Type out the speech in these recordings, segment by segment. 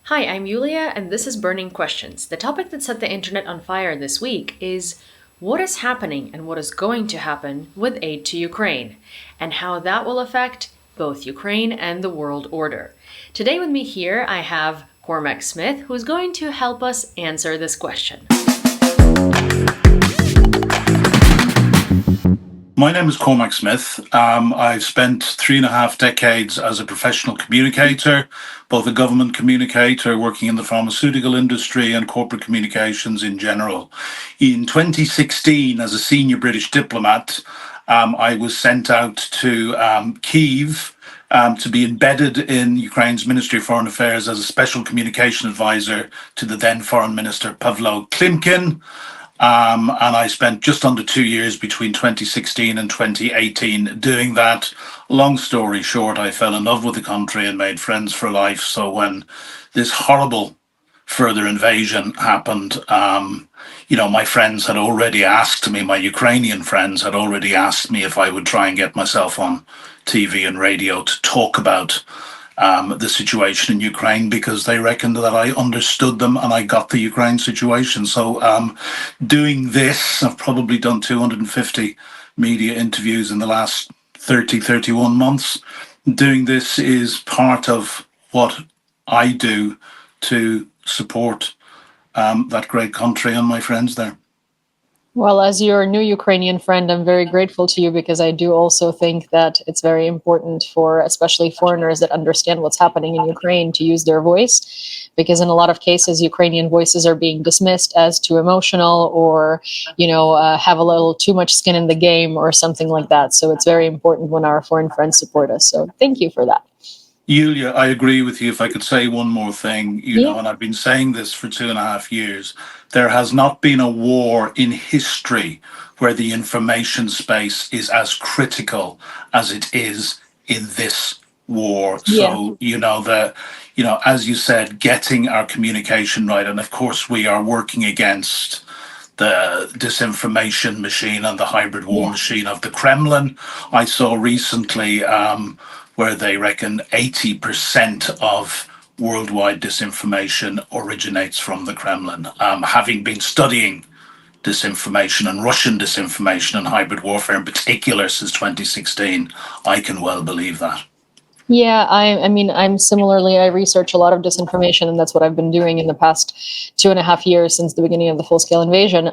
Hi, I'm Yulia, and this is Burning Questions. The topic that set the internet on fire this week is what is happening and what is going to happen with aid to Ukraine, and how that will affect both Ukraine and the world order. Today with me here, I have Cormac Smith, who's going to help us answer this question. My name is Cormac Smith. I've spent 3.5 decades as a professional communicator, both a government communicator working in the pharmaceutical industry and corporate communications in general. In 2016, as a senior British diplomat, I was sent out to Kyiv to be embedded in Ukraine's Ministry of Foreign Affairs as a special communication advisor to the then Foreign Minister Pavlo Klimkin. And I spent just under 2 years between 2016 and 2018 doing that. Long story short, I fell in love with the country and made friends for life. So when this horrible further invasion happened, my friends had already asked me, my Ukrainian friends had already asked me if I would try and get myself on TV and radio to talk about the situation in Ukraine, because they reckoned that I understood them and I got the Ukraine situation. So doing this, I've probably done 250 media interviews in the last 31 months. Doing this is part of what I do to support that great country and my friends there. Well, as your new Ukrainian friend, I'm very grateful to you, because I do also think that it's very important for especially foreigners that understand what's happening in Ukraine to use their voice, because in a lot of cases, Ukrainian voices are being dismissed as too emotional or, have a little too much skin in the game or something like that. So it's very important when our foreign friends support us. So thank you for that. Yulia, I agree with you. If I could say one more thing, and I've been saying this for 2.5 years, there has not been a war in history where the information space is as critical as it is in this war. Yeah. So, as you said, getting our communication right. And of course, we are working against the disinformation machine and the hybrid war machine of the Kremlin. I saw recently where they reckon 80% of worldwide disinformation originates from the Kremlin. Having been studying disinformation and Russian disinformation and hybrid warfare in particular since 2016, I can well believe that. Yeah, I'm similarly, I research a lot of disinformation, and that's what I've been doing in the past 2.5 years since the beginning of the full-scale invasion.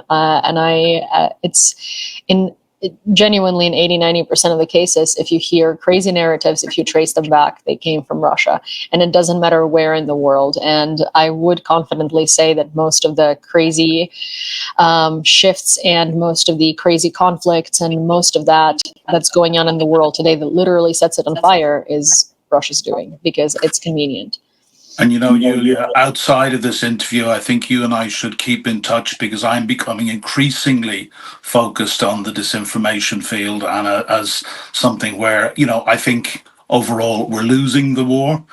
Genuinely in 80-90% of the cases, if you hear crazy narratives, if you trace them back, they came from Russia, and it doesn't matter where in the world. And I would confidently say that most of the crazy shifts and most of the crazy conflicts and most of that's going on in the world today that literally sets it on fire is Russia's doing, because it's convenient. And Yulia, outside of this interview, I think you and I should keep in touch, because I'm becoming increasingly focused on the disinformation field and as something where, I think overall we're losing the war.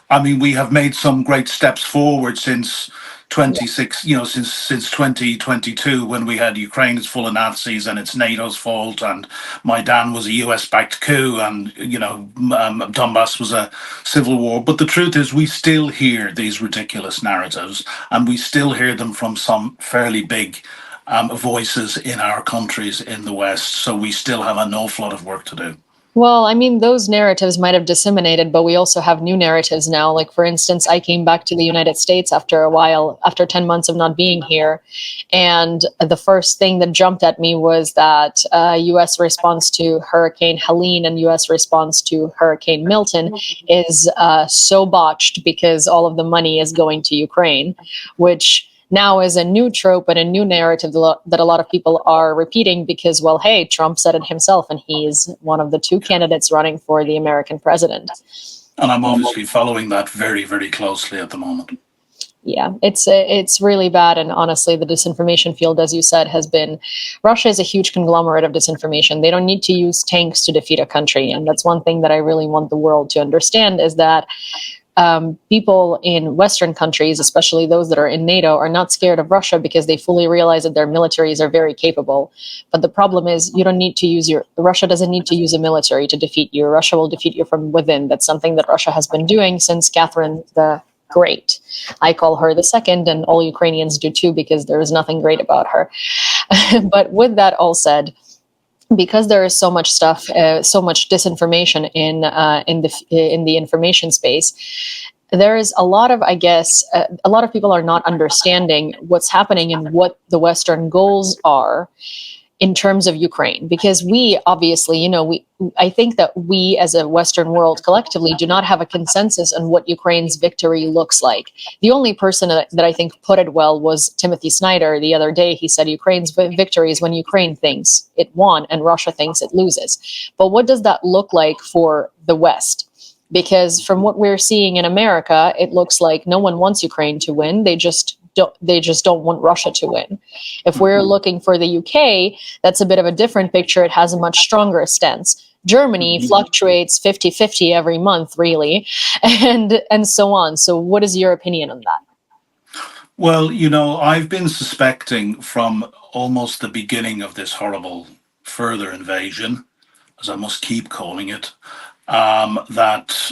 I mean, we have made some great steps forward since 2022, when we had Ukraine is full of Nazis and it's NATO's fault, and Maidan was a US-backed coup, and Donbass was a civil war. But the truth is, we still hear these ridiculous narratives, and we still hear them from some fairly big voices in our countries in the West. So we still have an awful lot of work to do. Well, those narratives might have disseminated, but we also have new narratives now. Like, for instance, I came back to the United States after a while, after 10 months of not being here. And the first thing that jumped at me was that U.S. response to Hurricane Helene and U.S. response to Hurricane Milton is so botched because all of the money is going to Ukraine, which now is a new trope and a new narrative that a lot of people are repeating, because, well, hey, Trump said it himself, and he's one of the two candidates running for the American president. And I'm obviously following that very, very closely at the moment. Yeah, it's really bad. And honestly, the disinformation field, as you said, Russia is a huge conglomerate of disinformation. They don't need to use tanks to defeat a country. And that's one thing that I really want the world to understand, is that people in Western countries, especially those that are in NATO, are not scared of Russia because they fully realize that their militaries are very capable. But the problem is, Russia doesn't need to use a military to defeat you. Russia will defeat you from within. That's something that Russia has been doing since Catherine the great. I call her the second, and all Ukrainians do too, because there is nothing great about her. But with that all said, because there is so much stuff, so much disinformation in the information space, there is a lot of, I guess, a lot of people are not understanding what's happening and what the Western goals are in terms of Ukraine, because we obviously, I think that we as a Western world collectively do not have a consensus on what Ukraine's victory looks like. The only person that I think put it well was Timothy Snyder the other day. He said Ukraine's victory is when Ukraine thinks it won and Russia thinks it loses. But what does that look like for the West? Because from what we're seeing in America, it looks like no one wants Ukraine to win. They just don't want Russia to win. If we're looking for the UK, that's a bit of a different picture. It has a much stronger stance. Germany fluctuates 50-50 every month, really, and so on. So what is your opinion on that? Well, I've been suspecting from almost the beginning of this horrible further invasion, as I must keep calling it, that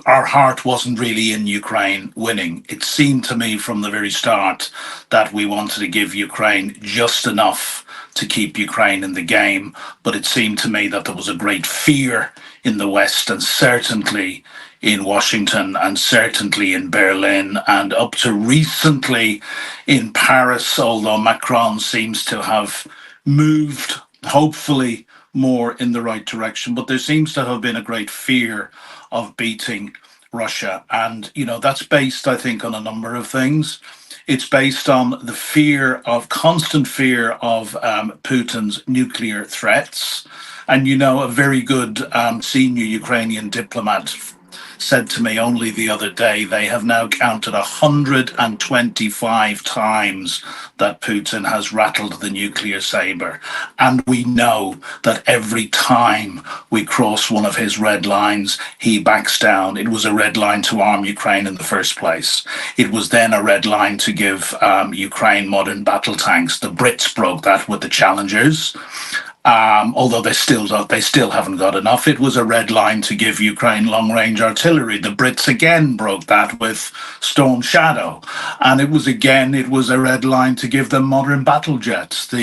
our heart wasn't really in Ukraine winning. It seemed to me from the very start that we wanted to give Ukraine just enough to keep Ukraine in the game, but it seemed to me that there was a great fear in the West, and certainly in Washington, and certainly in Berlin, and up to recently in Paris, although Macron seems to have moved, hopefully, more in the right direction. But there seems to have been a great fear of beating Russia. And, that's based, I think, on a number of things. It's based on the constant fear of Putin's nuclear threats. And, a very good senior Ukrainian diplomat said to me only the other day, they have now counted 125 times that Putin has rattled the nuclear saber. And we know that every time we cross one of his red lines, he backs down. It was a red line to arm Ukraine in the first place. It was then a red line to give Ukraine modern battle tanks. The Brits broke that with the Challengers. Although they still haven't got enough. It was a red line to give Ukraine long-range artillery. The Brits again broke that with Storm Shadow, and it was a red line to give them modern battle jets.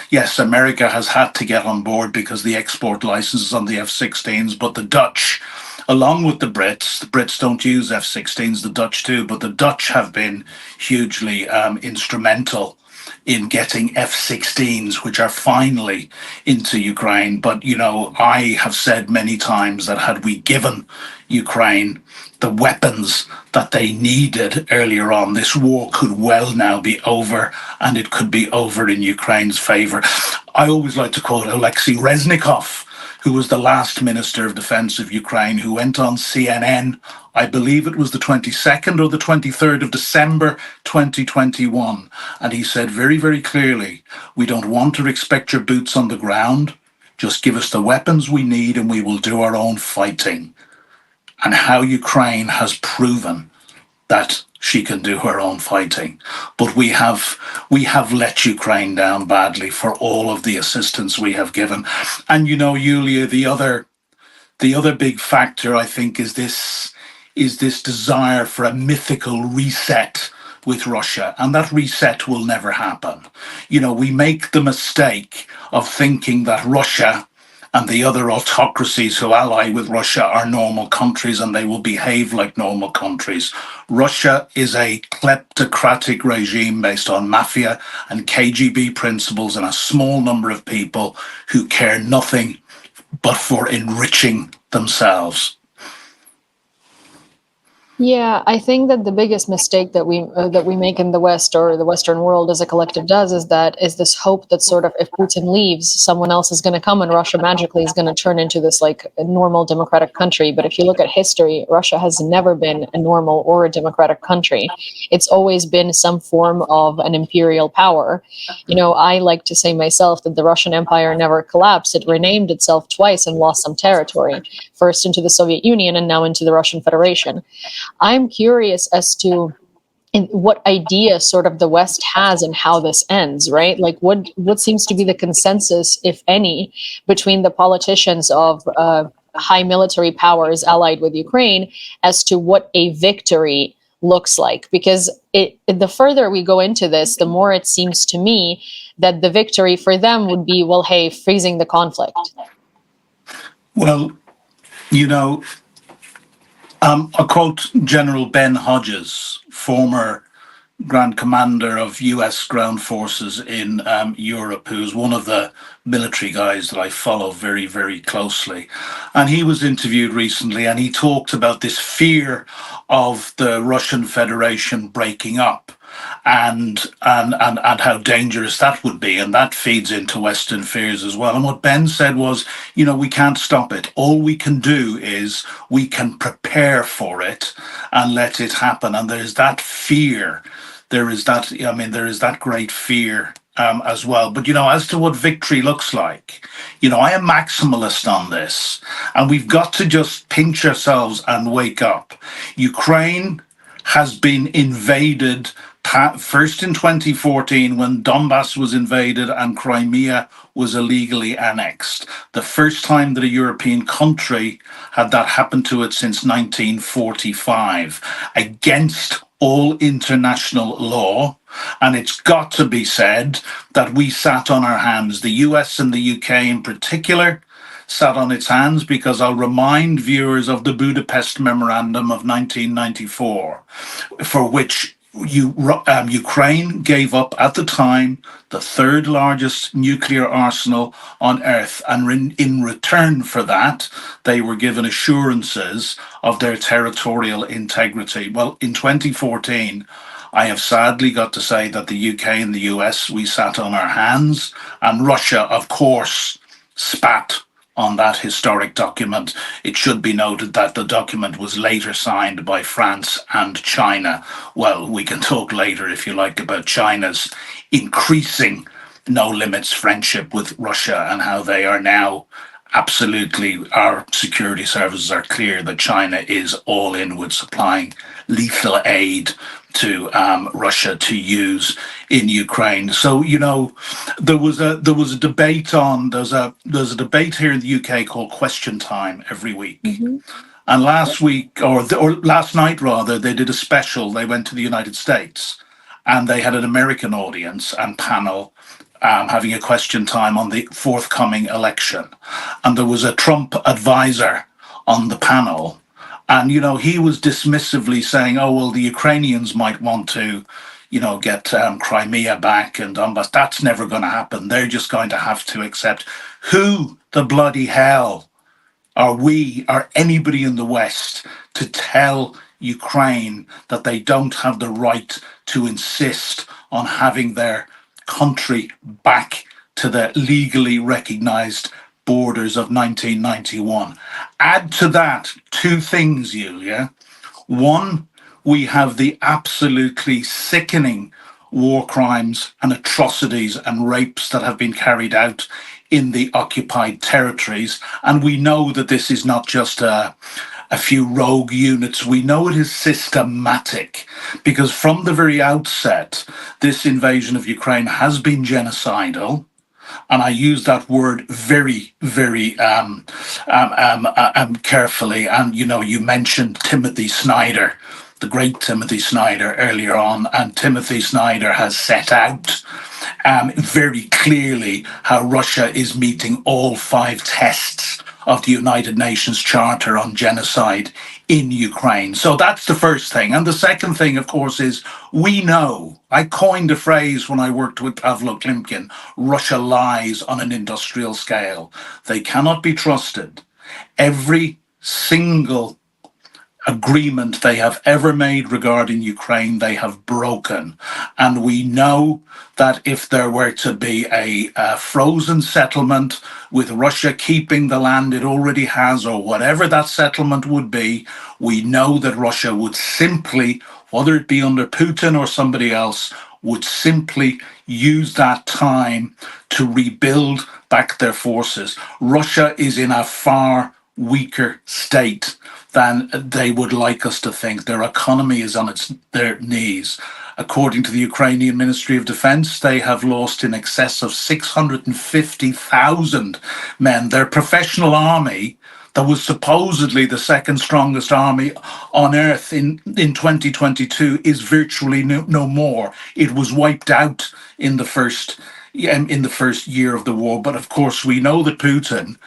Yes, America has had to get on board because the export licenses on the F-16s, but the Dutch, along with the Brits don't use F-16s, the Dutch do, but the Dutch have been hugely instrumental in getting F-16s, which are finally into Ukraine. But, I have said many times that had we given Ukraine the weapons that they needed earlier on, this war could well now be over, and it could be over in Ukraine's favor. I always like to quote Alexei Reznikov, who was the last Minister of Defense of Ukraine, who went on CNN, I believe it was the 22nd or the 23rd of December 2021. And he said very, very clearly, we don't want or expect your boots on the ground. Just give us the weapons we need and we will do our own fighting. And how Ukraine has proven that she can do her own fighting. But we have let Ukraine down badly for all of the assistance we have given. And Yulia, the other big factor, I think, is this desire for a mythical reset with Russia, and that reset will never happen. We make the mistake of thinking that Russia and the other autocracies who ally with Russia are normal countries and they will behave like normal countries. Russia is a kleptocratic regime based on mafia and KGB principles and a small number of people who care nothing but for enriching themselves. Yeah, I think that the biggest mistake that we make in the West, or the Western world as a collective does, is this hope that sort of if Putin leaves, someone else is going to come and Russia magically is going to turn into this like a normal democratic country. But if you look at history, Russia has never been a normal or a democratic country. It's always been some form of an imperial power. I like to say myself that the Russian Empire never collapsed. It renamed itself twice and lost some territory, first into the Soviet Union and now into the Russian Federation. I'm curious as to what idea sort of the West has and how this ends, right? Like what seems to be the consensus, if any, between the politicians of high military powers allied with Ukraine as to what a victory looks like, because the further we go into this, the more it seems to me that the victory for them would be, well, hey, freezing the conflict. Well, you know, I'll quote General Ben Hodges, former Grand Commander of US ground forces in Europe, who's one of the military guys that I follow very, very closely. And he was interviewed recently and he talked about this fear of the Russian Federation breaking up and how dangerous that would be. And that feeds into Western fears as well. And what Ben said was, we can't stop it. All we can do is we can prepare for it and let it happen. And there's that fear. There is that great fear as well. But, as to what victory looks like, I am maximalist on this, and we've got to just pinch ourselves and wake up. Ukraine has been invaded first in 2014 when Donbass was invaded and Crimea was illegally annexed. The first time that a European country had that happen to it since 1945, against all international law. And it's got to be said that we sat on our hands. The US and the UK in particular sat on its hands, because I'll remind viewers of the Budapest Memorandum of 1994, for which Ukraine gave up at the time the third largest nuclear arsenal on earth. And in return for that, they were given assurances of their territorial integrity. Well, in 2014, I have sadly got to say that the UK and the US, we sat on our hands, and Russia, of course, spat on that historic document. It should be noted that the document was later signed by France and China. Well, we can talk later, if you like, about China's increasing no limits friendship with Russia and how they are now absolutely, our security services are clear that China is all in with supplying lethal aid to Russia to use in Ukraine. So there was a debate there's a debate here in the UK called Question Time every week. Mm-hmm. And last week or last night rather, they did a special. They went to the United States and they had an American audience and panel having a question time on the forthcoming election. And there was a Trump advisor on the panel. And, he was dismissively saying, oh, well, the Ukrainians might want to, get Crimea back and Donbass. That's never going to happen. They're just going to have to accept. Who the bloody hell are anybody in the West to tell Ukraine that they don't have the right to insist on having their country back to the legally recognized borders of 1991. Add to that two things, Yulia. One, we have the absolutely sickening war crimes and atrocities and rapes that have been carried out in the occupied territories. And we know that this is not just a few rogue units. We know it is systematic, because from the very outset, this invasion of Ukraine has been genocidal. And I use that word very, very carefully. And, you mentioned Timothy Snyder, the great Timothy Snyder, earlier on. And Timothy Snyder has set out very clearly how Russia is meeting all 5 tests of the United Nations Charter on Genocide in Ukraine. So that's the first thing. And the second thing, of course, is we know, I coined a phrase when I worked with Pavlo Klimkin, Russia lies on an industrial scale. They cannot be trusted. Every single agreement they have ever made regarding Ukraine, they have broken. And we know that if there were to be a frozen settlement with Russia keeping the land it already has, or whatever that settlement would be, we know that Russia would simply, whether it be under Putin or somebody else, would simply use that time to rebuild back their forces. Russia is in a far weaker state than they would like us to think. Their economy is on their knees. According to the Ukrainian Ministry of Defense, they have lost in excess of 650,000 men. Their professional army, that was supposedly the second strongest army on earth in 2022 is virtually no more. It was wiped out in the first year of the war. But of course, we know that Putin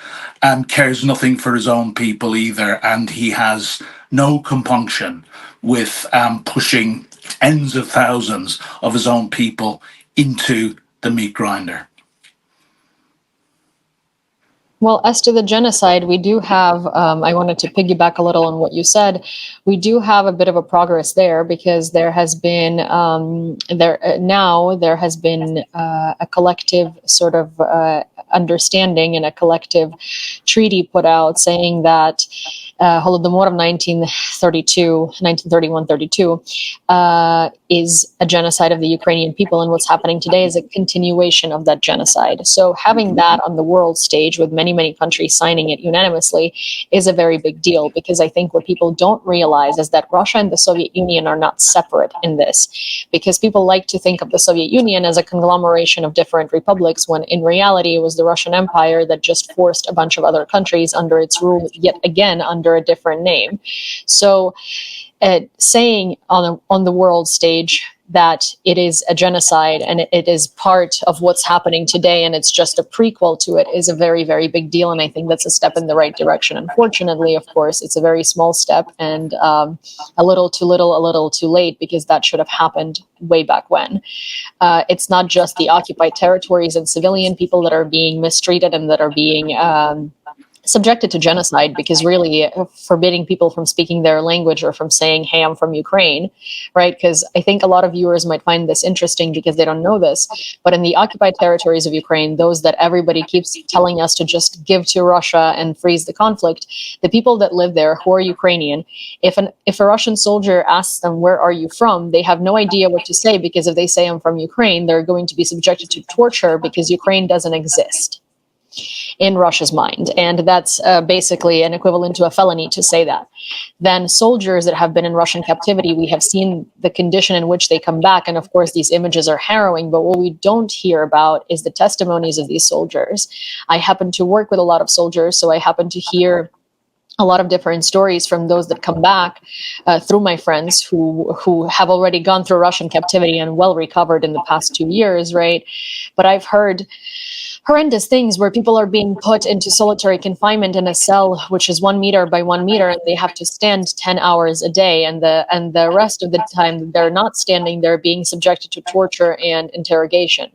cares nothing for his own people either, and he has no compunction with pushing tens of thousands of his own people into the meat grinder. Well, as to the genocide, we do have, I wanted to piggyback a little on what you said. We do have a bit of a progress there because there has been, there has been a collective sort of understanding and a collective treaty put out saying that Holodomor of 1931-32 is a genocide of the Ukrainian people, and what's happening today is a continuation of that genocide. So having that on the world stage with many countries signing it unanimously is a very big deal, because I think what people don't realize is that Russia and the Soviet Union are not separate in this, because people like to think of the Soviet Union as a conglomeration of different republics, when in reality it was the Russian Empire that just forced a bunch of other countries under its rule, yet again under a different name. So saying on the world stage that it is a genocide and it is part of what's happening today and it's just a prequel to it is a very big deal, and I think that's a step in the right direction. Unfortunately, of course, it's a very small step and a little too little, a little too late, because that should have happened way back when. It's not just the occupied territories and civilian people that are being mistreated and that are being subjected to genocide, because really forbidding people from speaking their language or from saying, hey, I'm from Ukraine, right? Because I think a lot of viewers might find this interesting because they don't know this, but in the occupied territories of Ukraine, those that everybody keeps telling us to just give to Russia and freeze the conflict, the people that live there who are Ukrainian, if a Russian soldier asks them, where are you from? They have no idea what to say, because if they say I'm from Ukraine, they're going to be subjected to torture because Ukraine doesn't exist in Russia's mind. And that's basically an equivalent to a felony to say that. Then soldiers that have been in Russian captivity, we have seen the condition in which they come back. And of course, these images are harrowing, but what we don't hear about is the testimonies of these soldiers. I happen to work with a lot of soldiers, so I happen to hear a lot of different stories from those that come back through my friends who have already gone through Russian captivity and well recovered in the past 2 years, right? But I've heard horrendous things where people are being put into solitary confinement in a cell which is 1 meter by 1 meter, and they have to stand 10 hours a day, and the rest of the time they're not standing, they're being subjected to torture and interrogation.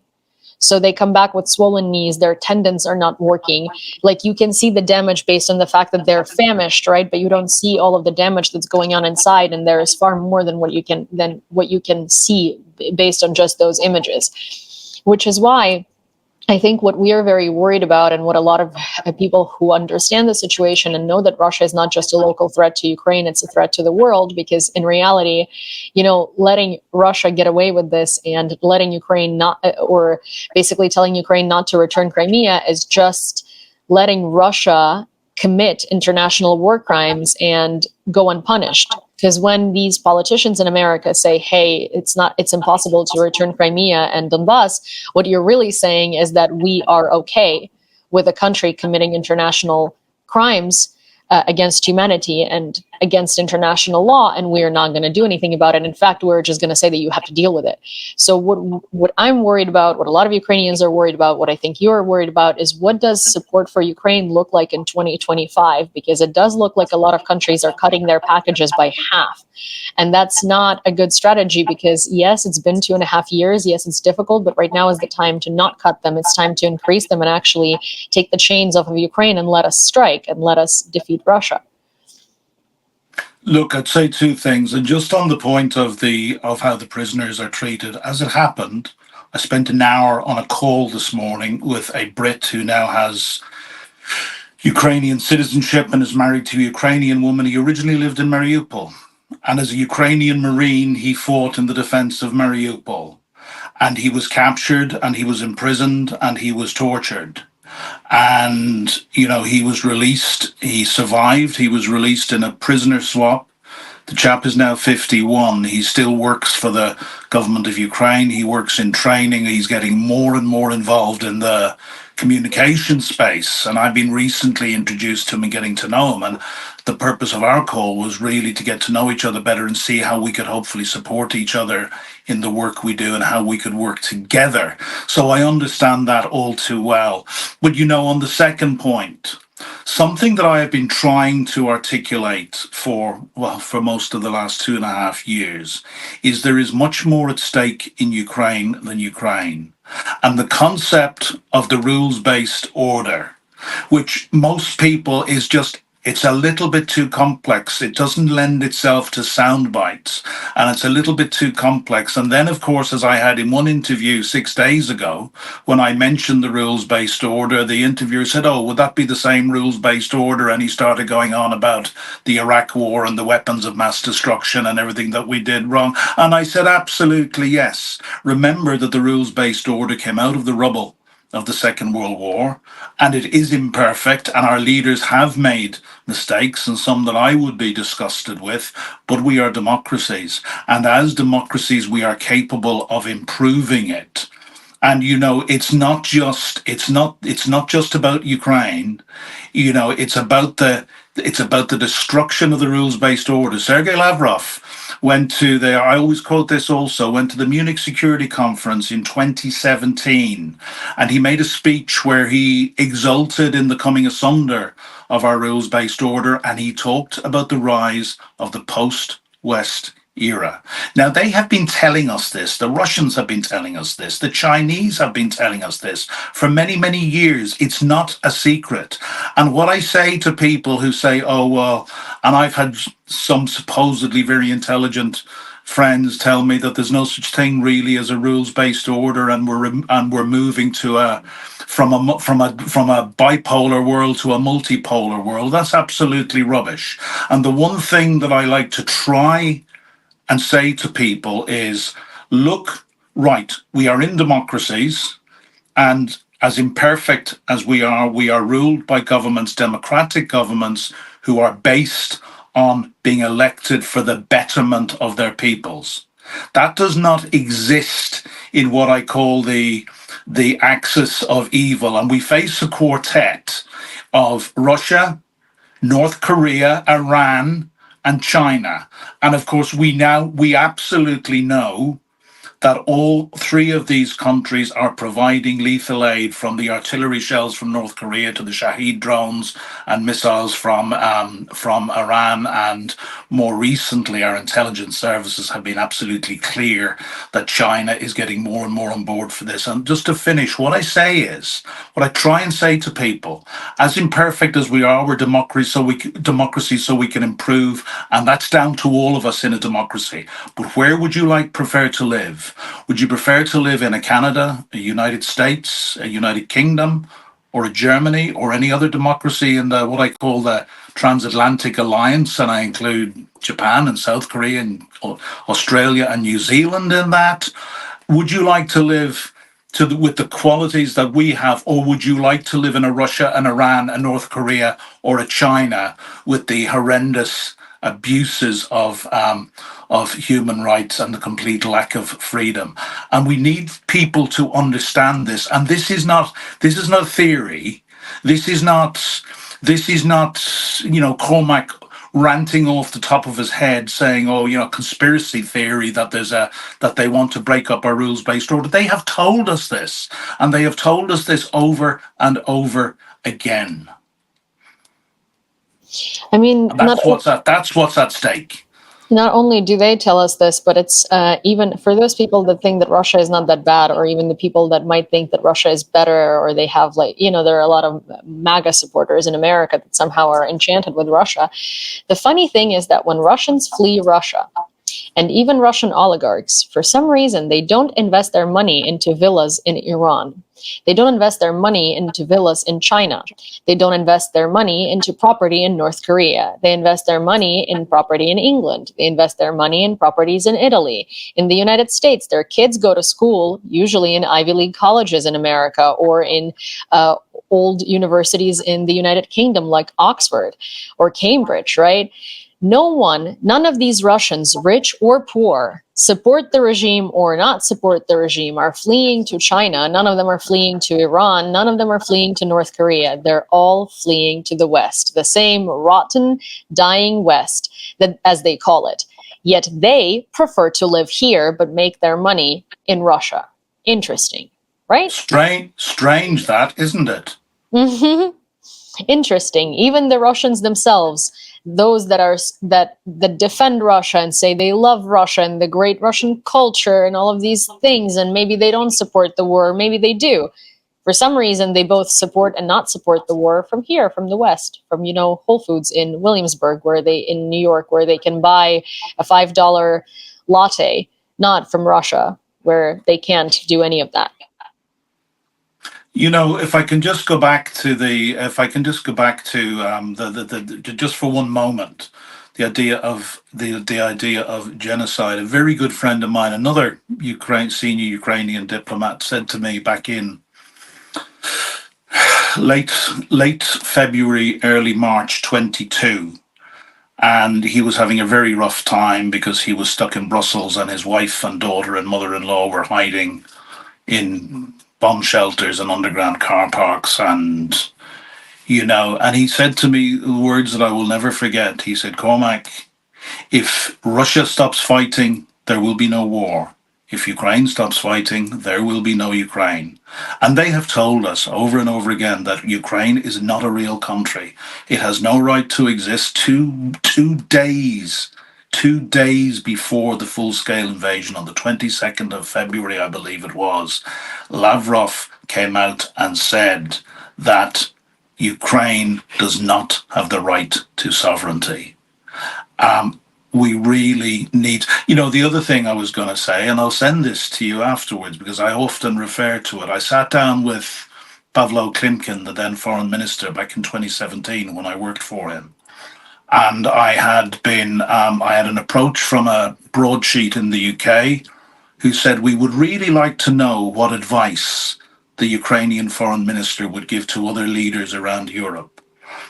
So they come back with swollen knees, their tendons are not working. Like, you can see the damage based on the fact that they're famished, right? But you don't see all of the damage that's going on inside, and there is far more than what you can see based on just those images. Which is why I think what we are very worried about, and what a lot of people who understand the situation and know that Russia is not just a local threat to Ukraine, it's a threat to the world, because in reality, letting Russia get away with this and letting Ukraine not, or basically telling Ukraine not to return Crimea, is just letting Russia commit international war crimes and go unpunished. Because when these politicians in America say, hey, it's impossible to return Crimea and Donbass, what you're really saying is that we are okay with a country committing international crimes against humanity and against international law, and we're not going to do anything about it. In fact, we're just going to say that you have to deal with it. So what I'm worried about, what a lot of Ukrainians are worried about, what I think you're worried about, is what does support for Ukraine look like in 2025? Because it does look like a lot of countries are cutting their packages by half. And that's not a good strategy, because yes, it's been 2.5 years. Yes, it's difficult, but right now is the time to not cut them. It's time to increase them and actually take the chains off of Ukraine and let us strike and let us defeat Russia. Look, I'd say two things, and just on the point of how the prisoners are treated. As it happened, I spent an hour on a call this morning with a Brit who now has Ukrainian citizenship and is married to a Ukrainian woman. He originally lived in Mariupol, and as a Ukrainian Marine, he fought in the defense of Mariupol, and he was captured and he was imprisoned and he was tortured. And, he was released. He survived. He was released in a prisoner swap The chap is now 51. He still works for the government of Ukraine. He works in training. He's getting more and more involved in the communication space. And I've been recently introduced to him and getting to know him. And the purpose of our call was really to get to know each other better and see how we could hopefully support each other in the work we do and how we could work together. So I understand that all too well. But, on the second point, something that I have been trying to articulate for most of the last 2.5 years is there is much more at stake in Ukraine than Ukraine. And the concept of the rules-based order, which most people is just, it's a little bit too complex. It doesn't lend itself to sound bites, and it's a little bit too complex. And then, of course, as I had in one interview 6 days ago, when I mentioned the rules-based order, the interviewer said, "Oh, would that be the same rules-based order?" And he started going on about the Iraq war and the weapons of mass destruction and everything that we did wrong. And I said, absolutely yes. Remember that the rules-based order came out of the rubble of the Second World War, and it is imperfect, and our leaders have made mistakes, and some that I would be disgusted with, but we are democracies, and as democracies we are capable of improving it. And it's not just about Ukraine. It's about the destruction of the rules-based order. Sergei Lavrov went to I always quote this also, went to the Munich Security Conference in 2017, and he made a speech where he exulted in the coming asunder of our rules-based order, and he talked about the rise of the post-West era. Now, they have been telling us this. The Russians have been telling us this. The Chinese have been telling us this for many, many years. It's not a secret. And what I say to people who say, "Oh, well," and I've had some supposedly very intelligent friends tell me that there's no such thing really as a rules-based order, and we're moving to from a bipolar world to a multipolar world. That's absolutely rubbish. And the one thing that I like to try and say to people is, look, right, we are in democracies, and as imperfect as we are ruled by governments, democratic governments, who are based on being elected for the betterment of their peoples. That does not exist in what I call the axis of evil. And we face a quartet of Russia, North Korea, Iran, and China. And of course, we absolutely know that all three of these countries are providing lethal aid, from the artillery shells from North Korea to the Shahed drones and missiles from Iran. And more recently, our intelligence services have been absolutely clear that China is getting more and more on board for this. And just to finish, what I try and say to people, as imperfect as we are, we're democracy, so we can improve, and that's down to all of us in a democracy. But where would you prefer to live? Would you prefer to live in a Canada, a United States, a United Kingdom, or a Germany, or any other democracy in what I call the transatlantic alliance? And I include Japan and South Korea and Australia and New Zealand in that. Would you like to live with the qualities that we have, or would you like to live in a Russia, an Iran, a North Korea, or a China with the horrendous abuses of human rights and the complete lack of freedom? And we need people to understand this. And this is not theory. This is not Cormac ranting off the top of his head saying, conspiracy theory that that they want to break up our rules-based order. They have told us this, and they have told us this over and over again. I mean, and that's what's at stake. Not only do they tell us this, but it's even for those people that think that Russia is not that bad, or even the people that might think that Russia is better, or they have there are a lot of MAGA supporters in America that somehow are enchanted with Russia. The funny thing is that when Russians flee Russia, and even Russian oligarchs, for some reason, they don't invest their money into villas in Iran. They don't invest their money into villas in China. They don't invest their money into property in North Korea. They invest their money in property in England. They invest their money in properties in Italy. In the United States, their kids go to school, usually in Ivy League colleges in America, or in old universities in the United Kingdom like Oxford or Cambridge, right? None of these Russians, rich or poor, support the regime or not support the regime, are fleeing to China. None of them are fleeing to Iran. None of them are fleeing to North Korea. They're all fleeing to the West, the same rotten, dying West, that, as they call it. Yet they prefer to live here but make their money in Russia. Interesting, right? Strange that, isn't it? Interesting. Even the Russians themselves, those that defend Russia and say they love Russia and the great Russian culture and all of these things, and maybe they don't support the war, maybe they do. For some reason, they both support and not support the war from here, from the West, from, Whole Foods in Williamsburg, in New York, where they can buy a $5 latte, not from Russia, where they can't do any of that. If I can just go back to just for one moment, the idea of genocide. A very good friend of mine, another senior Ukrainian diplomat, said to me back in late February, early March 22, and he was having a very rough time because he was stuck in Brussels and his wife and daughter and mother-in-law were hiding in bomb shelters and underground car parks, and he said to me words that I will never forget. He said, Cormac, if Russia stops fighting, there will be no war. If Ukraine stops fighting, there will be no Ukraine. And they have told us over and over again that Ukraine is not a real country. It has no right to exist. Two days before the full-scale invasion, on the 22nd of February, I believe it was, Lavrov came out and said that Ukraine does not have the right to sovereignty. We really need, the other thing I was going to say, and I'll send this to you afterwards because I often refer to it. I sat down with Pavlo Klimkin, the then foreign minister, back in 2017 when I worked for him. And I had an approach from a broadsheet in the UK who said, we would really like to know what advice the Ukrainian foreign minister would give to other leaders around Europe.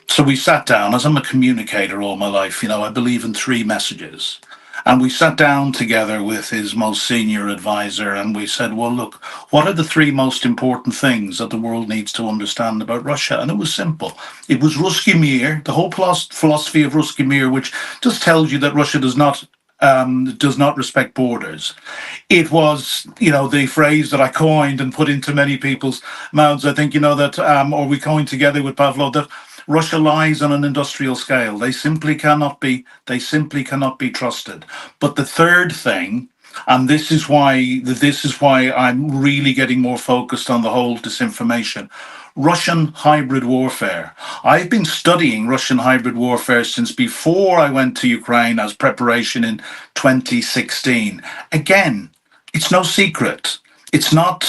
So we sat down, as I'm a communicator all my life, I believe in 3 messages. And we sat down together with his most senior advisor and we said, well, look, what are the 3 most important things that the world needs to understand about Russia? And it was simple. It was Ruski Mir, the whole philosophy of Ruski Mir, which just tells you that Russia does not respect borders. It was, the phrase that I coined and put into many people's mouths. I think, or we coined together with Pavlo, that Russia lies on an industrial scale. They simply cannot be trusted. But the third thing, and this is why I'm really getting more focused on the whole disinformation, Russian hybrid warfare. I've been studying Russian hybrid warfare since before I went to Ukraine as preparation in 2016. Again, it's no secret. It's not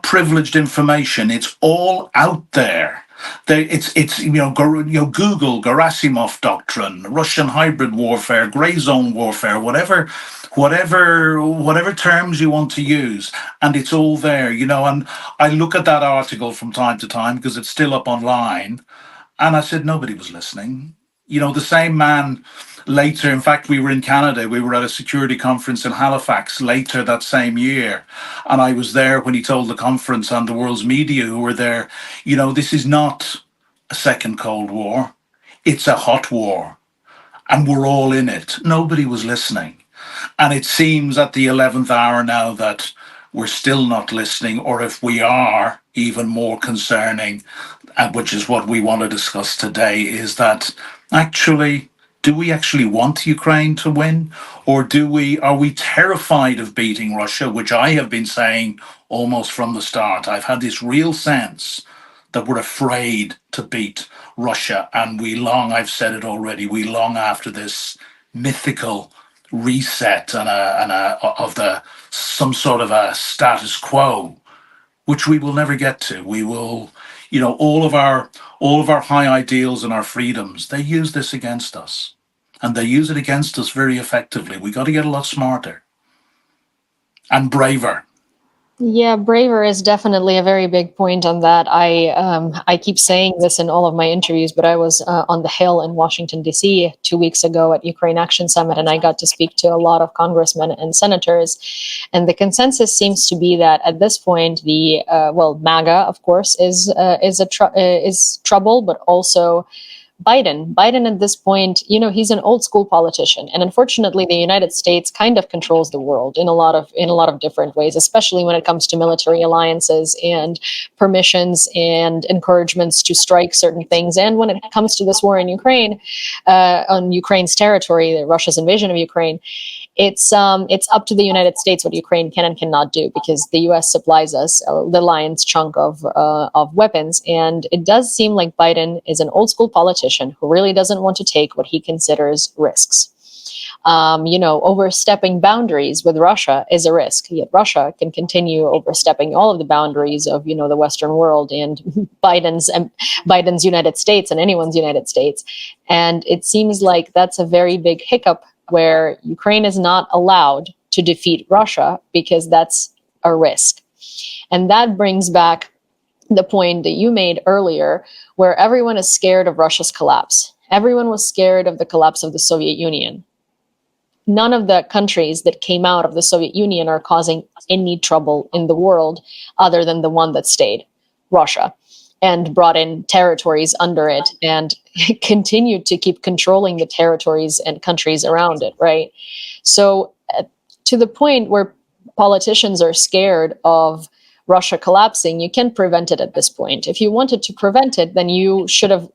privileged information. It's all out there. It's Google, Gerasimov doctrine, Russian hybrid warfare, grey zone warfare, whatever terms you want to use, and it's all there, and I look at that article from time to time because it's still up online, and I said nobody was listening. The same man later, in fact, we were in Canada, we were at a security conference in Halifax later that same year, and I was there when he told the conference and the world's media who were there, this is not a second Cold War, it's a hot war, and we're all in it. Nobody was listening. And it seems at the 11th hour now that we're still not listening, or if we are, even more concerning, which is what we want to discuss today, is that actually, do we actually want Ukraine to win? Or are we terrified of beating Russia, which I have been saying almost from the start. I've had this real sense that we're afraid to beat Russia, and I've said it already, we long after this mythical reset some sort of a status quo, which we will never get to. We will, all of our high ideals and our freedoms, they use this against us, and they use it against us very effectively. We got to get a lot smarter and braver. Yeah, braver is definitely a very big point on that. I keep saying this in all of my interviews, but I was on the Hill in Washington D.C. 2 weeks ago at Ukraine Action Summit, and I got to speak to a lot of congressmen and senators. And the consensus seems to be that at this point, the MAGA, of course, is trouble, but also Biden at this point, he's an old school politician, and unfortunately, the United States kind of controls the world in a lot of different ways, especially when it comes to military alliances and permissions and encouragements to strike certain things. And when it comes to this war in Ukraine, on Ukraine's territory, Russia's invasion of Ukraine, it's up to the United States what Ukraine can and cannot do, because the U.S. supplies us the lion's chunk of weapons, and it does seem like Biden is an old school politician who really doesn't want to take what he considers risks. Overstepping boundaries with Russia is a risk. Yet Russia can continue overstepping all of the boundaries of the Western world and Biden's United States and anyone's United States, and it seems like that's a very big hiccup where Ukraine is not allowed to defeat Russia because that's a risk. And that brings back the point that you made earlier, where everyone is scared of Russia's collapse. Everyone was scared of the collapse of the Soviet Union. None of the countries that came out of the Soviet Union are causing any trouble in the world other than the one that stayed, Russia, and brought in territories under it and continued to keep controlling the territories and countries around it, right? So to the point where politicians are scared of Russia collapsing, you can't prevent it at this point. If you wanted to prevent it, then you should have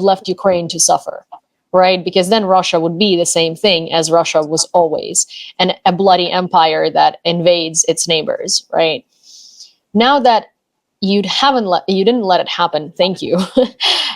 left Ukraine to suffer, right? Because then Russia would be the same thing as Russia was always, and a bloody empire that invades its neighbors, right? Now that you didn't let it happen, thank you.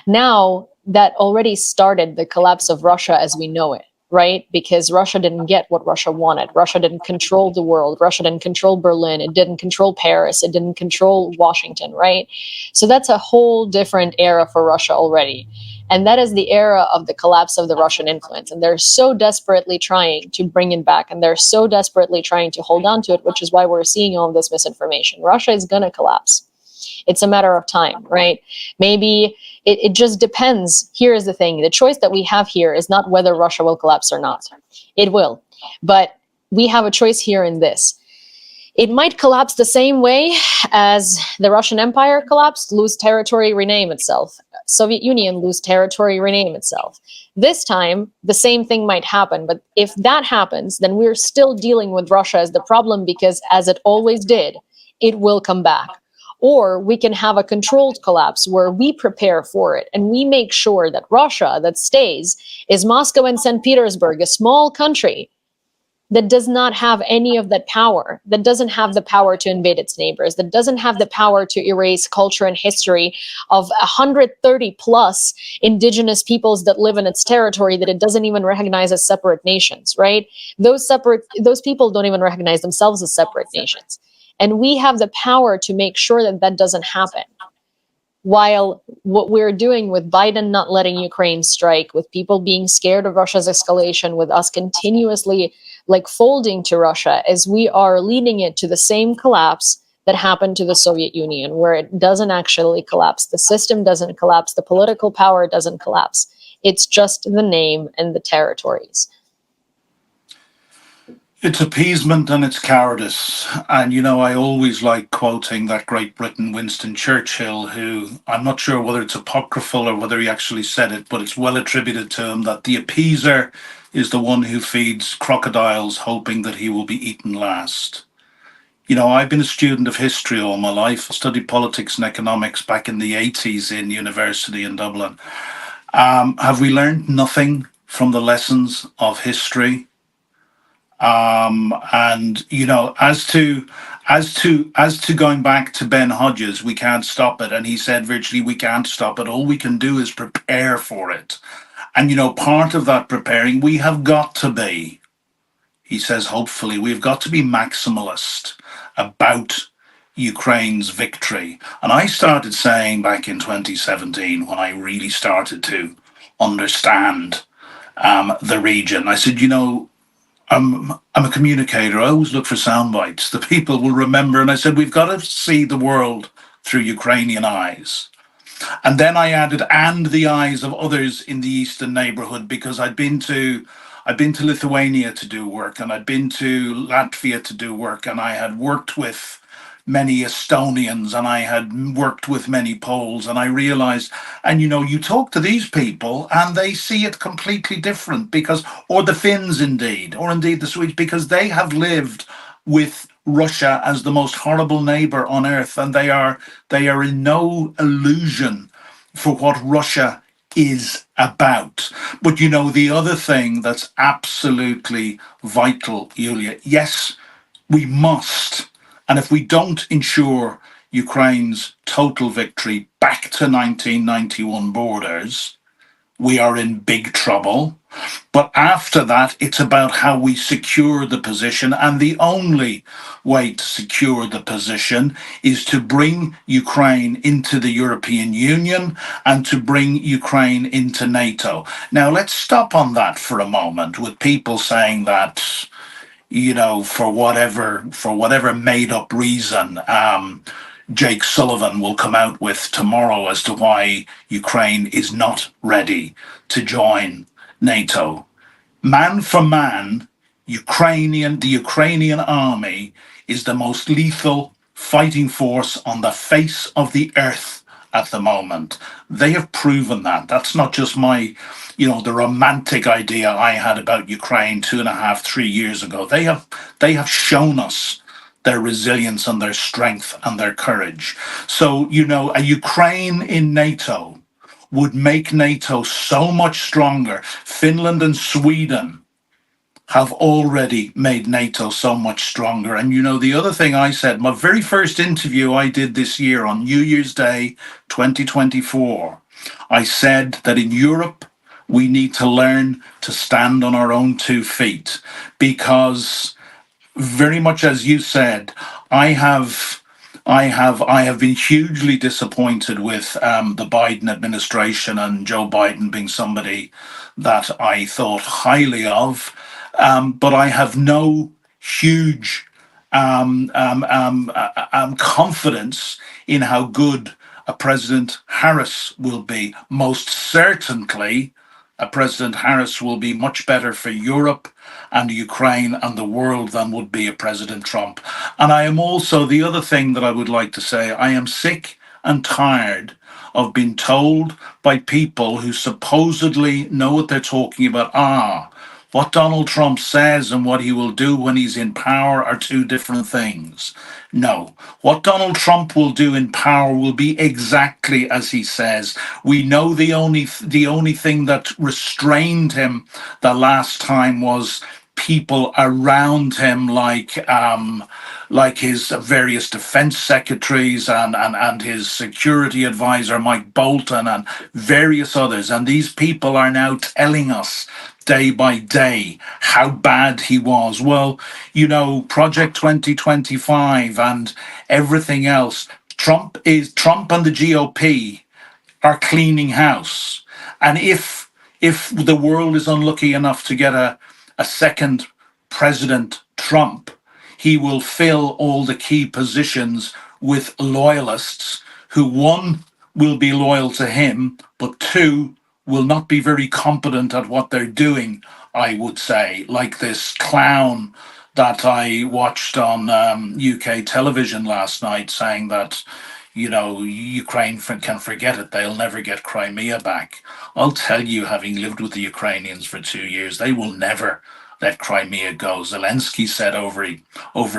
Now that already started the collapse of Russia as we know it, right? Because Russia didn't get what Russia wanted. Russia didn't control the world. Russia didn't control Berlin. It didn't control Paris. It didn't control Washington, right? So that's a whole different era for Russia already. And that is the era of the collapse of the Russian influence. And they're so desperately trying to bring it back. And they're so desperately trying to hold on to it, which is why we're seeing all of this misinformation. Russia is going to collapse. It's a matter of time, right? Maybe it just depends. Here is the thing. The choice that we have here is not whether Russia will collapse or not. It will. But we have a choice here in this. It might collapse the same way as the Russian Empire collapsed, lose territory, rename itself. Soviet Union, lose territory, rename itself. This time, the same thing might happen. But if that happens, then we're still dealing with Russia as the problem, because as it always did, it will come back. Or we can have a controlled collapse where we prepare for it and we make sure that Russia that stays is Moscow and St. Petersburg, a small country that does not have any of that power, that doesn't have the power to invade its neighbors, that doesn't have the power to erase culture and history of 130 plus indigenous peoples that live in its territory that it doesn't even recognize as separate nations, right? Those people don't even recognize themselves as separate nations. And we have the power to make sure that that doesn't happen. While what we're doing with Biden not letting Ukraine strike, with people being scared of Russia's escalation, with us continuously folding to Russia, as we are leading it to the same collapse that happened to the Soviet Union, where it doesn't actually collapse. The system doesn't collapse. The political power doesn't collapse. It's just the name and the territories. It's appeasement and it's cowardice. And, I always like quoting that great Briton, Winston Churchill, who I'm not sure whether it's apocryphal or whether he actually said it, but it's well attributed to him, that the appeaser is the one who feeds crocodiles hoping that he will be eaten last. I've been a student of history all my life. I studied politics and economics back in the 80s in university in Dublin. Have we learned nothing from the lessons of history? And as to going back to Ben Hodges, we can't stop it, and he said virtually we can't stop it. All we can do is prepare for it. And part of that preparing, we have got to be, he says, hopefully we've got to be maximalist about Ukraine's victory. And I started saying back in 2017, when I really started to understand the region, I said, I'm a communicator. I always look for sound bites that people will remember. And I said, we've got to see the world through Ukrainian eyes. And then I added, and the eyes of others in the eastern neighborhood, because I'd been to Lithuania to do work, and I'd been to Latvia to do work, and I had worked with many Estonians, and I had worked with many Poles, and I realized, and you talk to these people and they see it completely different, because, or the Finns indeed, or indeed the Swedes, because they have lived with Russia as the most horrible neighbor on earth, and they are in no illusion for what Russia is about. But the other thing that's absolutely vital, Yulia, yes, we must. And if we don't ensure Ukraine's total victory back to 1991 borders, we are in big trouble. But after that, it's about how we secure the position. And the only way to secure the position is to bring Ukraine into the European Union and to bring Ukraine into NATO. Now, let's stop on that for a moment, with people saying that, for whatever made up reason, Jake Sullivan will come out with tomorrow as to why Ukraine is not ready to join NATO. Man for man, the Ukrainian army is the most lethal fighting force on the face of the earth at the moment. They have proven that. That's not just the romantic idea I had about Ukraine 2.5, 3 years ago. They have shown us their resilience and their strength and their courage. So, a Ukraine in NATO would make NATO so much stronger. Finland and Sweden have already made NATO so much stronger. And the other thing I said, my very first interview I did this year on New Year's Day 2024, I said that in Europe, we need to learn to stand on our own 2 feet, because very much as you said, I have been hugely disappointed with the Biden administration, and Joe Biden being somebody that I thought highly of, but I have no huge confidence in how good a President Harris will be. Most certainly, President Harris will be much better for Europe and Ukraine and the world than would be a President Trump. And I am also, the other thing that I would like to say, I am sick and tired of being told by people who supposedly know what they're talking about, what Donald Trump says and what he will do when he's in power are 2 different things. No, what Donald Trump will do in power will be exactly as he says. We know the only thing that restrained him the last time was people around him, like his various defense secretaries and his security advisor Mike Bolton and various others. And these people are now telling us day by day how bad he was. Well, Project 2025 and everything else, Trump and the GOP are cleaning house. And if the world is unlucky enough to get a second President Trump, he will fill all the key positions with loyalists who, 1, will be loyal to him, but 2, will not be very competent at what they're doing, I would say, like this clown that I watched on UK television last night saying that, Ukraine can forget it. They'll never get Crimea back. I'll tell you, having lived with the Ukrainians for 2 years, they will never let Crimea go. Zelensky said over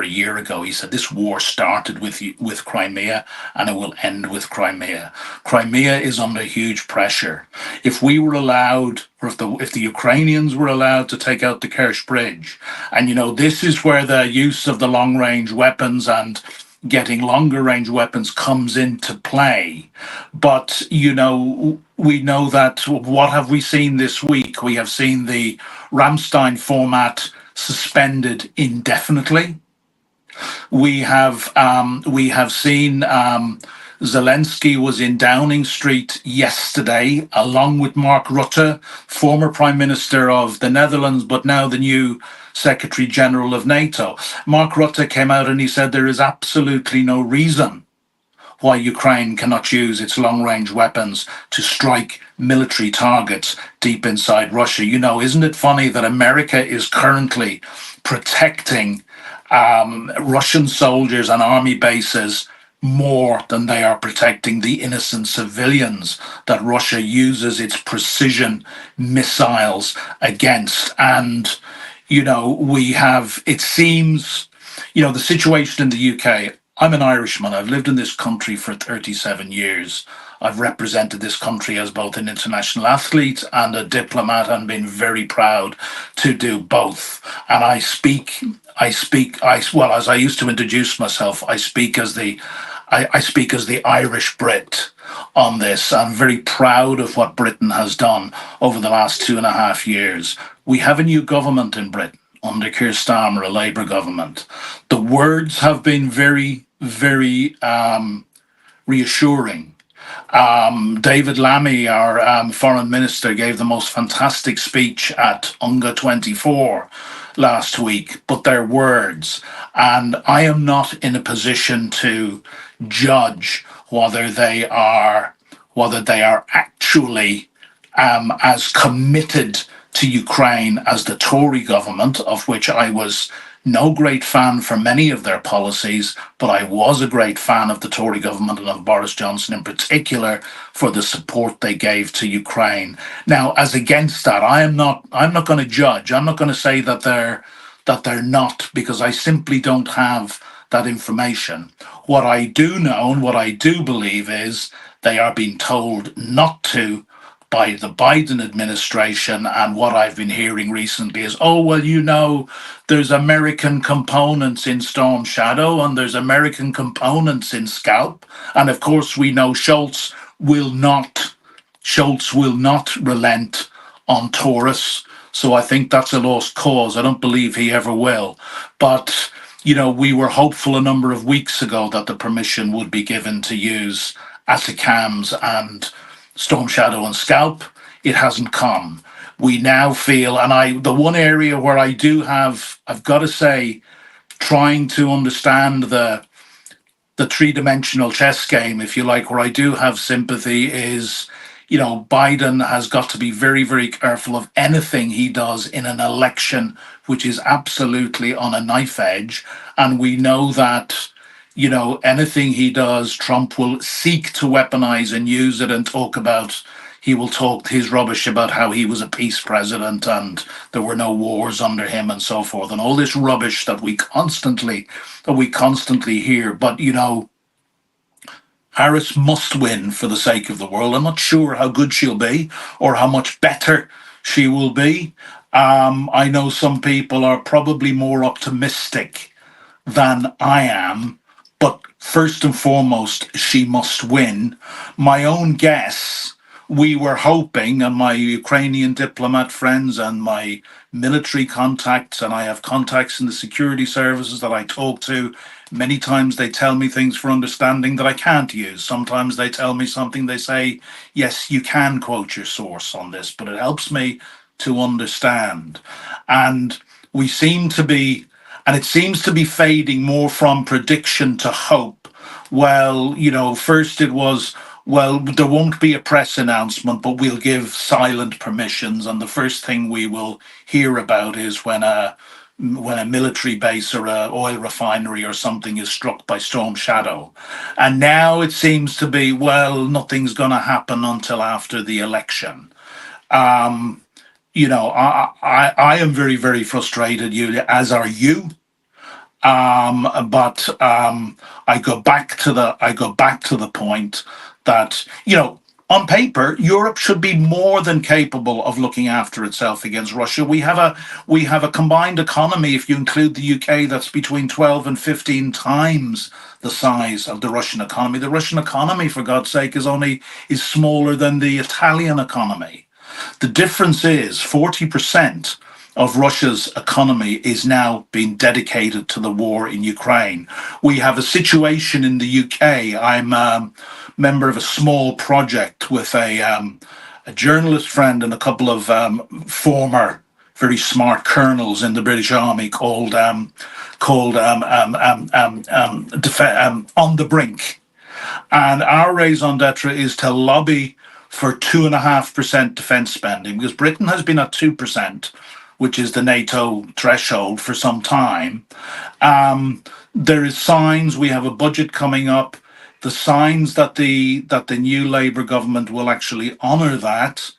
a year ago, he said, this war started with Crimea and it will end with Crimea. Crimea is under huge pressure. If we were allowed, or if the Ukrainians were allowed to take out the Kerch Bridge, and this is where the use of the long-range weapons and getting longer range weapons comes into play. But, we know that, what have we seen this week? We have seen the Ramstein format suspended indefinitely. We have seen Zelensky was in Downing Street yesterday, along with Mark Rutte, former Prime Minister of the Netherlands, but now the new Secretary General of NATO. Mark Rutte came out and he said there is absolutely no reason why Ukraine cannot use its long-range weapons to strike military targets deep inside Russia. You know, isn't it funny that America is currently protecting Russian soldiers and army bases more than they are protecting the innocent civilians that Russia uses its precision missiles against? And, you know, we have, it seems, you know, the situation in the UK. I'm an Irishman. I've lived in this country for 37 years. I've represented this country as both an international athlete and a diplomat, and been very proud to do both. And well, as I used to introduce myself, I speak as the Irish Brit on this. I'm very proud of what Britain has done over the last 2.5 years. We have a new government in Britain under Keir Starmer, a Labour government. The words have been very, very reassuring. David Lammy, our foreign minister, gave the most fantastic speech at UNGA 24 last week, but they're words. And I am not in a position to judge whether they are actually as committed to Ukraine as the Tory government, of which I was no great fan for many of their policies, but I was a great fan of the Tory government and of Boris Johnson in particular for the support they gave to Ukraine. Now, as against that, I'm not going to judge. I'm not going to say that they're not, because I simply don't have that information. What I do know and what I do believe is they are being told not to by the Biden administration. And what I've been hearing recently is, oh, well, you know, there's American components in Storm Shadow and there's American components in Scalp. And of course, we know Schultz will not relent on Taurus. So I think that's a lost cause. I don't believe he ever will. But, you know, we were hopeful a number of weeks ago that the permission would be given to use ATACMS and Storm Shadow and Scalp. It hasn't come. We now feel, and the one area where I've got to say, trying to understand the three-dimensional chess game, if you like, where I do have sympathy is, you know, Biden has got to be very, very careful of anything he does in an election, which is absolutely on a knife edge. And we know that, you know, anything he does, Trump will seek to weaponize and use it and he will talk his rubbish about how he was a peace president and there were no wars under him and so forth, and all this rubbish that we constantly hear. But, you know, Harris must win for the sake of the world. I'm not sure how good she'll be or how much better she will be. I know some people are probably more optimistic than I am, but first and foremost, she must win. My own guess, we were hoping, and my Ukrainian diplomat friends and my military contacts, and I have contacts in the security services that I talk to, many times they tell me things for understanding that I can't use. Sometimes they tell me something, they say, yes, you can quote your source on this, but it helps me to understand. And we seem to be, and it seems to be fading more from prediction to hope. Well, you know, first it was, well, there won't be a press announcement, but we'll give silent permissions. And the first thing we will hear about is when a military base or an oil refinery or something is struck by Storm Shadow. And now it seems to be, well, nothing's going to happen until after the election. You know, I am very, very frustrated, Yulia, as are you. But I go back to the point that, you know, on paper, Europe should be more than capable of looking after itself against Russia. We have a combined economy, if you include the UK, that's between 12 and 15 times the size of the Russian economy. The Russian economy, for God's sake, is smaller than the Italian economy. The difference is 40% of Russia's economy is now being dedicated to the war in Ukraine. We have a situation in the UK. I'm a member of a small project with a journalist friend and a couple of former very smart colonels in the British Army called On the Brink. And our raison d'etre is to lobby for 2.5% defence spending, because Britain has been at 2%, which is the NATO threshold, for some time. There is signs we have a budget coming up. The signs that the new Labour government will actually honour that,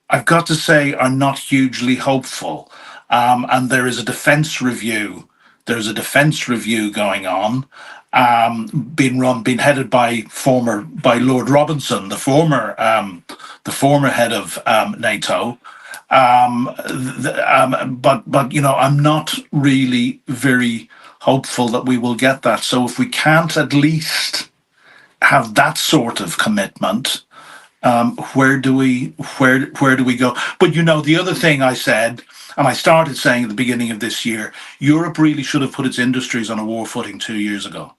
I've got to say, are not hugely hopeful. And there is a defence review. There's a defence review going on, being headed by Lord Robinson, the former head of NATO. But I'm not really very hopeful that we will get that. So if we can't at least have that sort of commitment, where do we go? But the other thing I said, and I started saying at the beginning of this year, Europe really should have put its industries on a war footing 2 years ago.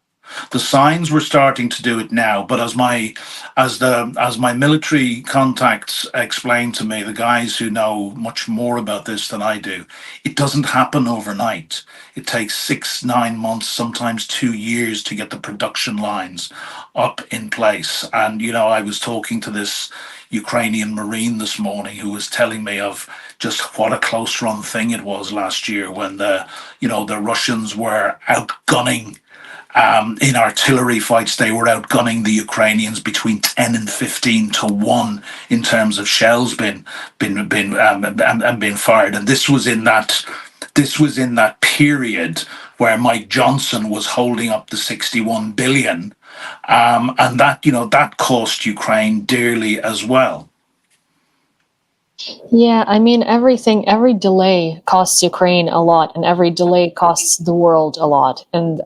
The signs were starting to do it now, but as my military contacts explained to me, the guys who know much more about this than I do, it doesn't happen overnight. It takes 6-9 months, sometimes 2 years, to get the production lines up in place. And I was talking to this Ukrainian Marine this morning who was telling me of just what a close run thing it was last year when the Russians were outgunning. In artillery fights, they were outgunning the Ukrainians between 10 and 15 to 1 in terms of shells being fired. And this was in that period where Mike Johnson was holding up the 61 billion, and that cost Ukraine dearly as well. Yeah, I mean, every delay costs Ukraine a lot, and every delay costs the world a lot. And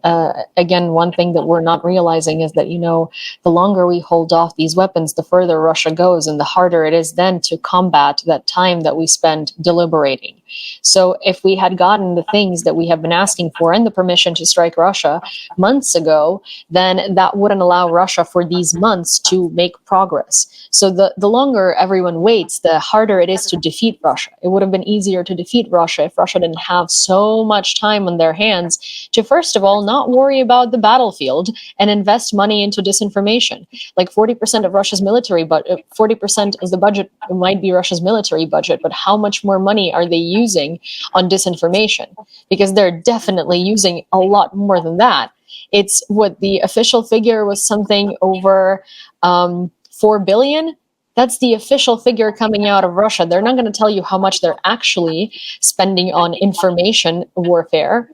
again, one thing that we're not realizing is that, the longer we hold off these weapons, the further Russia goes, and the harder it is then to combat that time that we spend deliberating. So if we had gotten the things that we have been asking for and the permission to strike Russia months ago, then that wouldn't allow Russia for these months to make progress. So the longer everyone waits, the harder it is to defeat Russia. It would have been easier to defeat Russia if Russia didn't have so much time on their hands to, first of all, not worry about the battlefield and invest money into disinformation. Like 40% of Russia's military, but 40% of the budget might be Russia's military budget, but how much more money are they using on disinformation? Because they're definitely using a lot more than that. It's what the official figure was, something over 4 billion. That's the official figure coming out of Russia. They're not going to tell you how much they're actually spending on information warfare,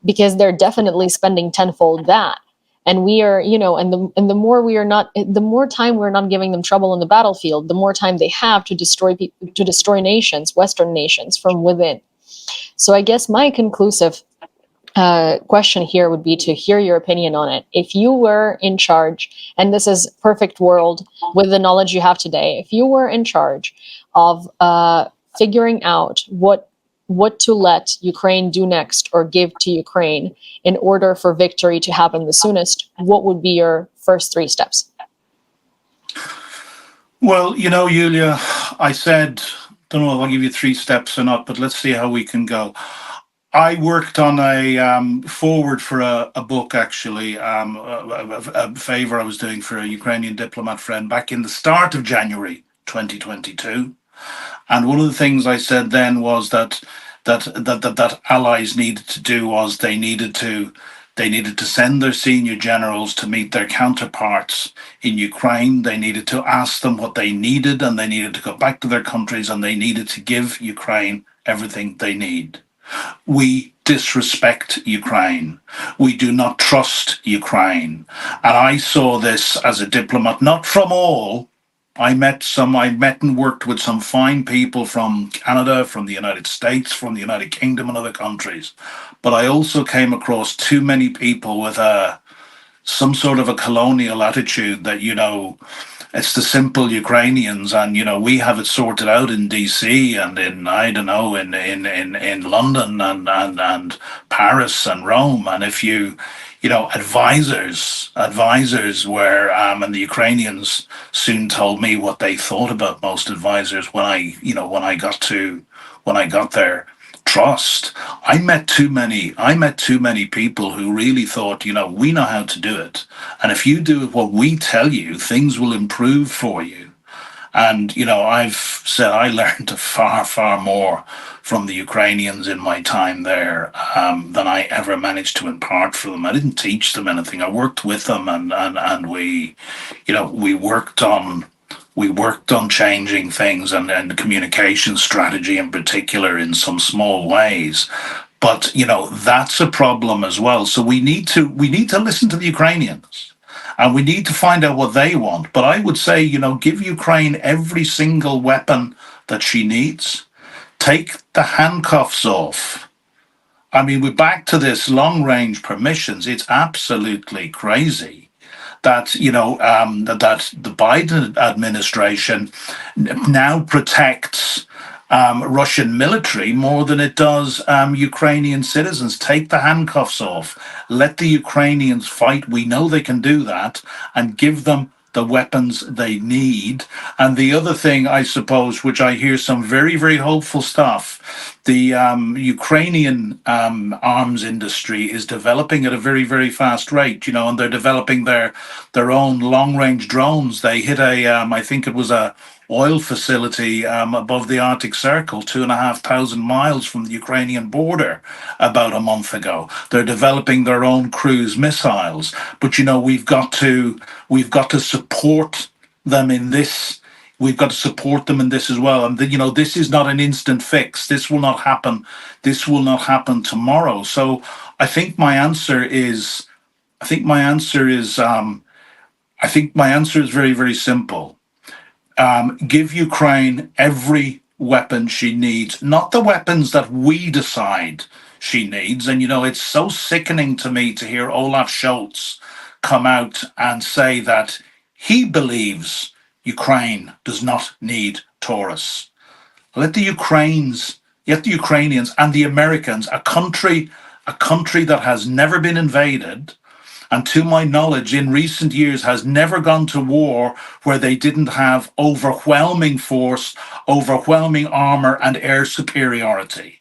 because they're definitely spending tenfold that. And we are, and the more time we're not giving them trouble on the battlefield, the more time they have to destroy nations, Western nations, from within. So I guess my conclusive question here would be to hear your opinion on it. If you were in charge, and this is perfect world with the knowledge you have today, if you were in charge of figuring out what to let Ukraine do next or give to Ukraine in order for victory to happen the soonest, what would be your first 3 steps? Well, Yulia, I said, don't know if I'll give you 3 steps or not, but let's see how we can go. I worked on a forward for a book, actually, a favor I was doing for a Ukrainian diplomat friend back in the start of January 2022. And one of the things I said then was that allies needed to do was they needed to send their senior generals to meet their counterparts in Ukraine. They needed to ask them what they needed, and they needed to go back to their countries, and they needed to give Ukraine everything they need. We disrespect Ukraine. We do not trust Ukraine. And I saw this as a diplomat, not from all. I met and worked with some fine people from Canada, from the United States, from the United Kingdom and other countries. But I also came across too many people with some sort of a colonial attitude that, it's the simple Ukrainians, and we have it sorted out in DC and in in London and Paris and Rome. And if advisors were and the Ukrainians soon told me what they thought about most advisors when I got to when I got there. Trust. I met too many people who really thought, we know how to do it. And if you do what we tell you, things will improve for you. And, I've said I learned far, far more from the Ukrainians in my time there than I ever managed to impart for them. I didn't teach them anything. I worked with them, and we, we worked on changing things, and the communication strategy in particular in some small ways. But, that's a problem as well. So we need to listen to the Ukrainians. And we need to find out what they want. But I would say, give Ukraine every single weapon that she needs. Take the handcuffs off. I mean, we're back to this long-range permissions. It's absolutely crazy that, that the Biden administration now protects Russian military more than it does Ukrainian citizens. Take the handcuffs off. Let the Ukrainians fight. We know they can do that, and give them the weapons they need. And the other thing, I suppose, which I hear some very, very hopeful stuff, the Ukrainian arms industry is developing at a very, very fast rate, and they're developing their own long-range drones. They hit I think it was a oil facility above the Arctic Circle, 2,500 miles from the Ukrainian border, about a month ago. They're developing their own cruise missiles. But we've got to support them in this. We've got to support them in this as well. And this is not an instant fix. This will not happen. This will not happen tomorrow. So I think my answer is. I think my answer is very, very simple. Give Ukraine every weapon she needs, not the weapons that we decide she needs. And, it's so sickening to me to hear Olaf Scholz come out and say that he believes Ukraine does not need Taurus. Let the Ukrainians and the Americans, a country that has never been invaded, and to my knowledge, in recent years, has never gone to war where they didn't have overwhelming force, overwhelming armor, and air superiority.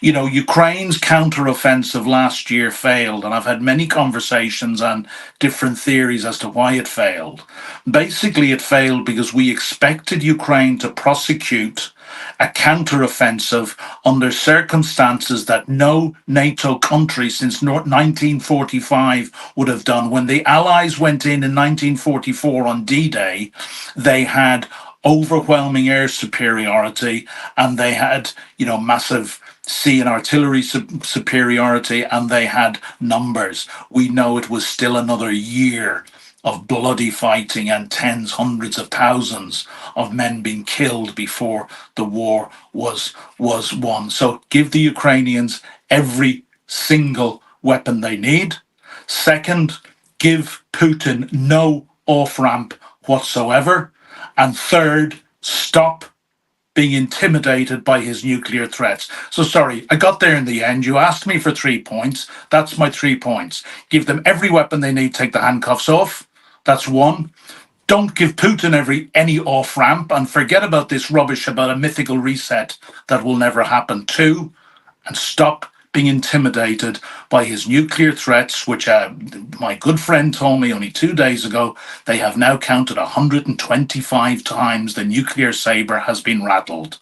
Ukraine's counteroffensive last year failed, and I've had many conversations and different theories as to why it failed. Basically, it failed because we expected Ukraine to prosecute a counteroffensive under circumstances that no NATO country since 1945 would have done. When the Allies went in 1944 on D-Day, they had overwhelming air superiority, and they had, massive sea and artillery superiority, and they had numbers. We know it was still another year of bloody fighting and tens, hundreds of thousands of men being killed before the war was won. So give the Ukrainians every single weapon they need. Second, give Putin no off-ramp whatsoever. And third, stop being intimidated by his nuclear threats. So sorry, I got there in the end. You asked me for 3 points. That's my 3 points. Give them every weapon they need, take the handcuffs off. That's one. Don't give Putin any off-ramp, and forget about this rubbish about a mythical reset that will never happen. 2, and stop being intimidated by his nuclear threats, which my good friend told me only 2 days ago. They have now counted 125 times the nuclear saber has been rattled.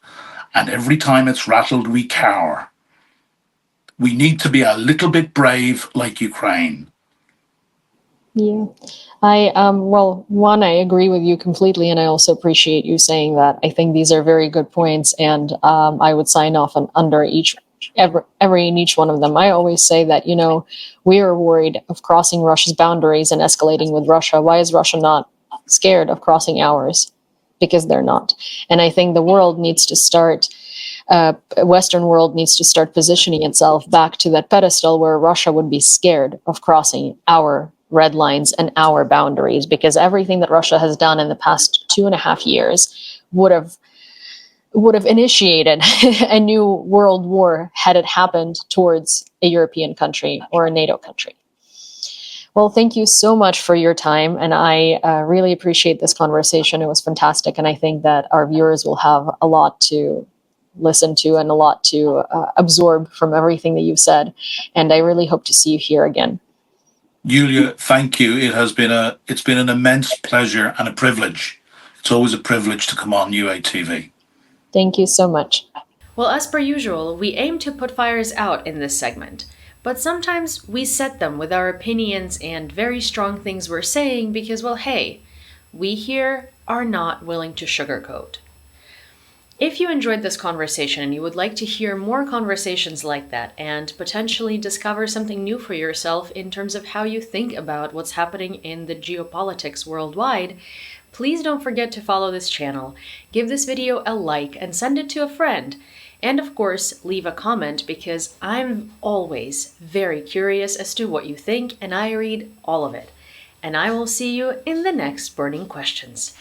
And every time it's rattled, we cower. We need to be a little bit brave like Ukraine. Yeah, I agree with you completely, and I also appreciate you saying that. I think these are very good points, and I would sign off on under every and each one of them. I always say that, we are worried of crossing Russia's boundaries and escalating with Russia. Why is Russia not scared of crossing ours? Because they're not. And I think the world needs to start, Western world needs to start positioning itself back to that pedestal where Russia would be scared of crossing our red lines and our boundaries, because everything that Russia has done in the past 2.5 years would have initiated a new world war had it happened towards a European country or a NATO country. Well, thank you so much for your time, and I really appreciate this conversation. It was fantastic, and I think that our viewers will have a lot to listen to and a lot to absorb from everything that you've said. And I really hope to see you here again. Julia, thank you. It's been an immense pleasure and a privilege. It's always a privilege to come on UATV. Thank you so much. Well, as per usual, we aim to put fires out in this segment, but sometimes we set them with our opinions and very strong things we're saying because, well, hey, we here are not willing to sugarcoat. If you enjoyed this conversation and you would like to hear more conversations like that and potentially discover something new for yourself in terms of how you think about what's happening in the geopolitics worldwide, please don't forget to follow this channel, give this video a like, and send it to a friend. And of course, leave a comment because I'm always very curious as to what you think and I read all of it. And I will see you in the next Burning Questions.